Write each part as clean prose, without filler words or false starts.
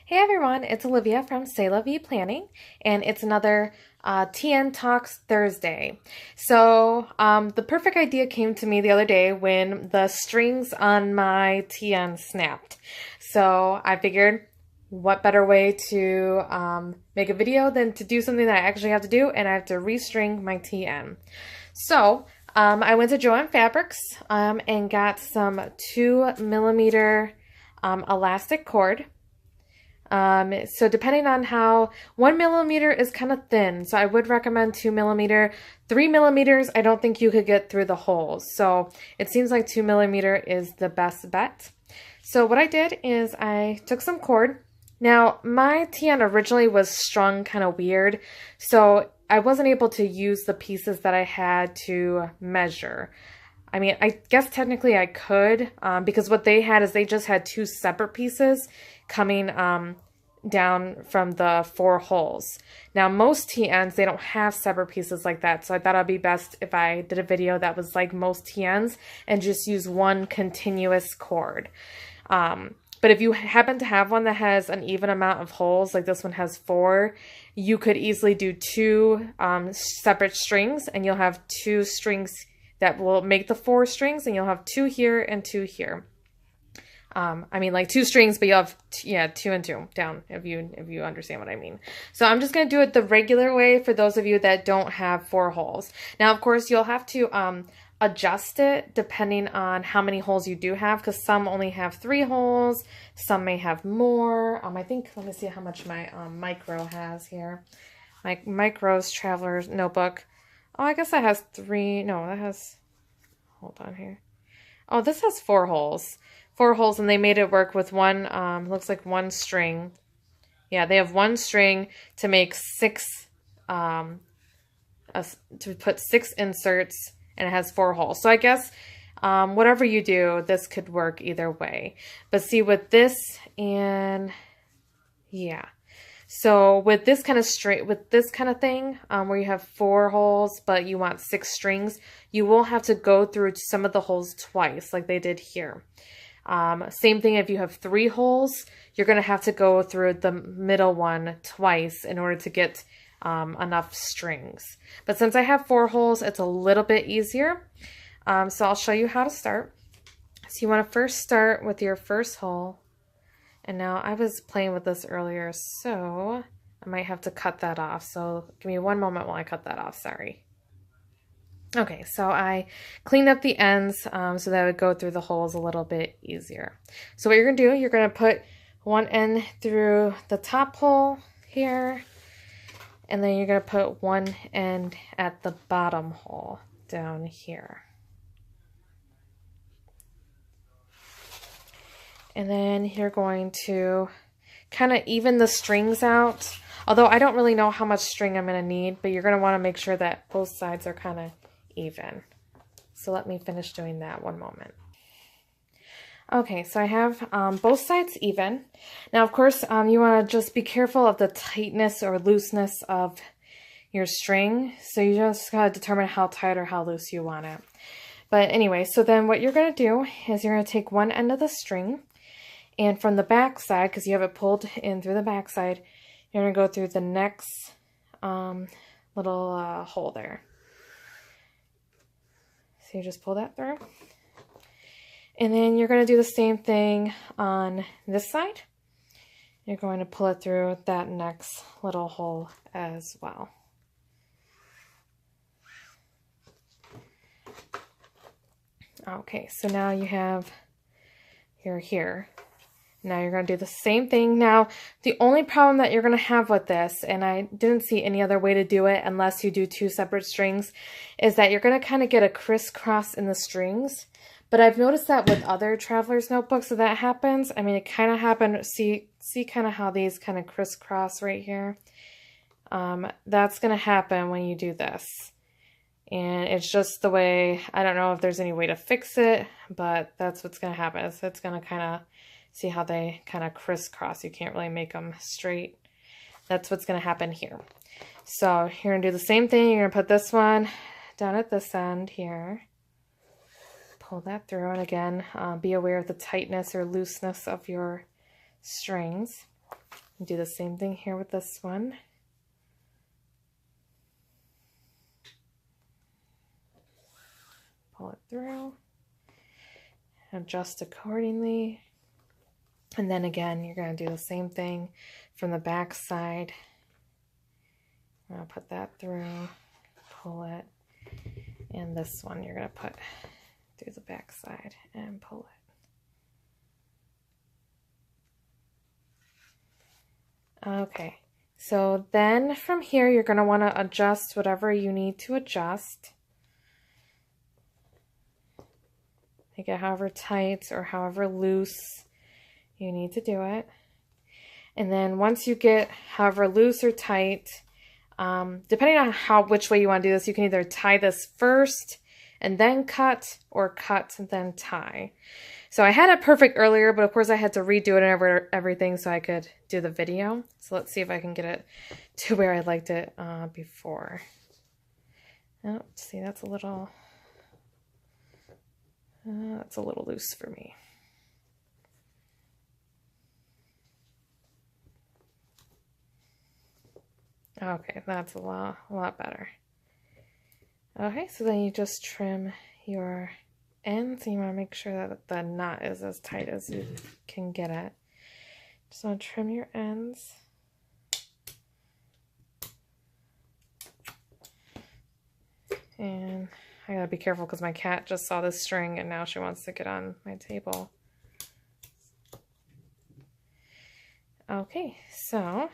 Hey everyone, it's Olivia from C'est La Vie Planning, and it's another TN Talks Thursday. The perfect idea came to me the other day when the strings on my TN snapped. So I figured, what better way to make a video than to do something that I actually have to do, and I have to restring my TN. I went to Joann Fabrics and got some 2mm elastic cord. So depending on how 1mm is kind of thin, so I would recommend 2mm. 3mm, I don't think you could get through the holes. So it seems like 2mm is the best bet. So what I did is I took some cord. Now my TN originally was strung kind of weird, so I wasn't able to use the pieces that I had to measure. I mean, I guess technically I could, because what they had is they just had two separate pieces coming down from the 4 holes. Now, most TNs, they don't have separate pieces like that, so I thought it'd be best if I did a video that was like most TNs and just use one continuous cord. But if you happen to have one that has an even amount of holes, like this one has 4, you could easily do 2 separate strings, and you'll have 2 strings that will make the 4 strings, and you'll have 2 here and 2 here. I mean, like 2 strings, but you'll have 2 and 2 down, if you understand what I mean. So I'm just going to do it the regular way for those of you that don't have 4 holes. Now, of course, you'll have to adjust it depending on how many holes you do have, because some only have 3 holes, some may have more. I think, let me see how much my micro has here. My micro's Traveler's notebook. Oh, I guess that has 3. No, that has, hold on here. Oh, this has 4 holes. 4 holes, and they made it work with one, looks like 1 string. Yeah, they have 1 string to make 6, to put 6 inserts, and it has 4 holes. So I guess whatever you do, this could work either way. But see, with this and, yeah. So with this kind of thing, where you have 4 holes, but you want 6 strings, you will have to go through some of the holes twice, like they did here. Same thing if you have 3 holes, you're going to have to go through the middle one twice in order to get enough strings. But since I have 4 holes, it's a little bit easier. So I'll show you how to start. So you want to first start with your first hole. And now I was playing with this earlier, so I might have to cut that off. So give me one moment while I cut that off, sorry. Okay, so I cleaned up the ends so that it would go through the holes a little bit easier. So what you're going to do, you're going to put one end through the top hole here, and then you're going to put one end at the bottom hole down here. And then you're going to kind of even the strings out. Although I don't really know how much string I'm going to need, but you're going to want to make sure that both sides are kind of even. So let me finish doing that one moment. Okay, so I have both sides even. Now, of course, you want to just be careful of the tightness or looseness of your string. So you just got to determine how tight or how loose you want it. But anyway, so then what you're going to do is you're going to take one end of the string, and from the back side, because you have it pulled in through the back side, you're going to go through the next little hole there. So you just pull that through. And then you're going to do the same thing on this side. You're going to pull it through that next little hole as well. Okay, so now you have your here. Now you're going to do the same thing. Now, the only problem that you're going to have with this, and I didn't see any other way to do it unless you do 2 separate strings, is that you're going to kind of get a crisscross in the strings. But I've noticed that with other Traveler's notebooks that happens. I mean, it kind of happened, see kind of how these kind of crisscross right here? That's going to happen when you do this. And it's just the way, I don't know if there's any way to fix it, but that's what's going to happen. So it's going to kind of, see how they kind of crisscross. You can't really make them straight. That's what's going to happen here. So you're going to do the same thing. You're going to put this one down at this end here. Pull that through. And again, be aware of the tightness or looseness of your strings. Do the same thing here with this one. Pull it through. Adjust accordingly. And then again, you're going to do the same thing from the back side. I'm going to put that through, pull it, and this one you're going to put through the back side and pull it. Okay, so then from here you're going to want to adjust whatever you need to adjust. Make it however tight or however loose you need to do it. And then once you get however loose or tight, depending on which way you want to do this, you can either tie this first and then cut, or cut and then tie. So I had it perfect earlier, but of course I had to redo it and everything so I could do the video. So let's see if I can get it to where I liked it before. Oh, see, that's a little loose for me. Okay, that's a lot better. Okay, so then you just trim your ends, and you want to make sure that the knot is as tight as you can get it. Just want to trim your ends. And I gotta be careful because my cat just saw this string and now she wants to get on my table. Okay, so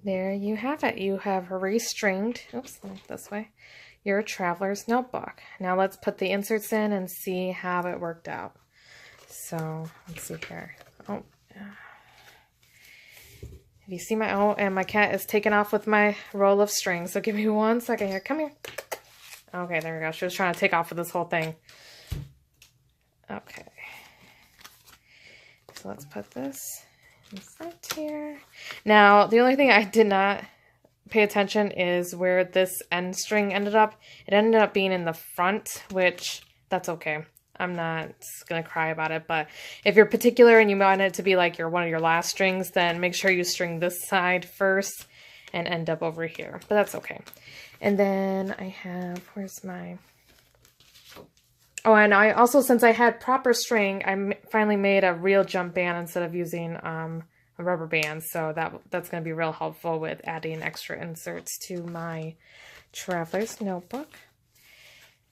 there you have it. You have restringed, oops, this way, your Traveler's notebook. Now let's put the inserts in and see how it worked out. So let's see here. Oh, if you see my, oh, and my cat is taking off with my roll of string. So give me 1 second here. Come here. Okay, there we go. She was trying to take off with this whole thing. Okay. So let's put this in front here. Now, the only thing I did not pay attention is where this end string ended up. It ended up being in the front, which that's okay. I'm not gonna cry about it, but if you're particular and you want it to be like one of your last strings, then make sure you string this side first and end up over here, but that's okay. And then I have, where's my, oh, and I also, since I had proper string, I finally made a real jump band instead of using a rubber band, so that's going to be real helpful with adding extra inserts to my Traveler's notebook.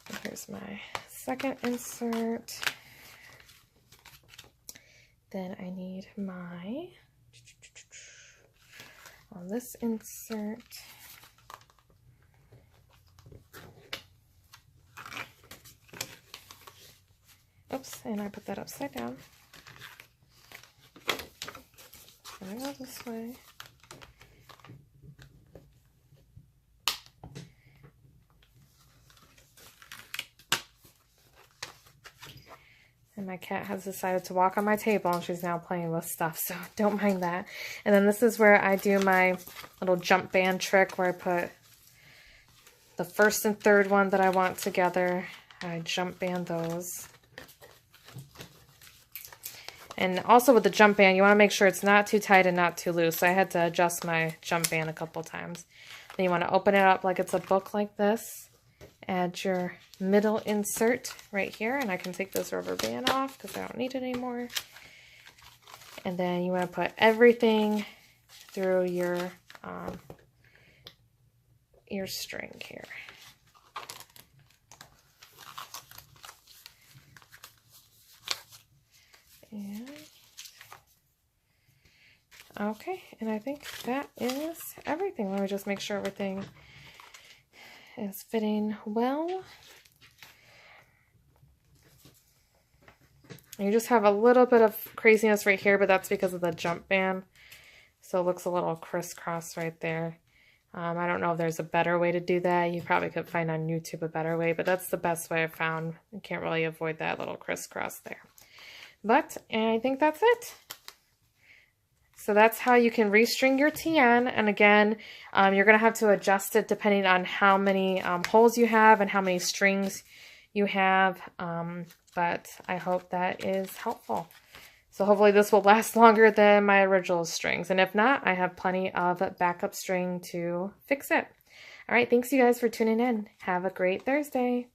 And here's my second insert. Then I need my, on this insert, oops, and I put that upside down. I'm gonna go this way. And my cat has decided to walk on my table and she's now playing with stuff, so don't mind that. And then this is where I do my little jump band trick where I put the first and third one that I want together. I jump band those. And also with the jump band, you want to make sure it's not too tight and not too loose. So I had to adjust my jump band a couple times. Then you want to open it up like it's a book like this. Add your middle insert right here. And I can take this rubber band off because I don't need it anymore. And then you want to put everything through your string here. And okay, and I think that is everything. Let me just make sure everything is fitting well. You just have a little bit of craziness right here, but that's because of the jump band. So it looks a little crisscross right there. I don't know if there's a better way to do that. You probably could find on YouTube a better way, but that's the best way I've found. You can't really avoid that little crisscross there. But I think that's it. So that's how you can restring your TN. And again, you're going to have to adjust it depending on how many holes you have and how many strings you have. But I hope that is helpful. So hopefully this will last longer than my original strings. And if not, I have plenty of backup string to fix it. All right, thanks you guys for tuning in. Have a great Thursday.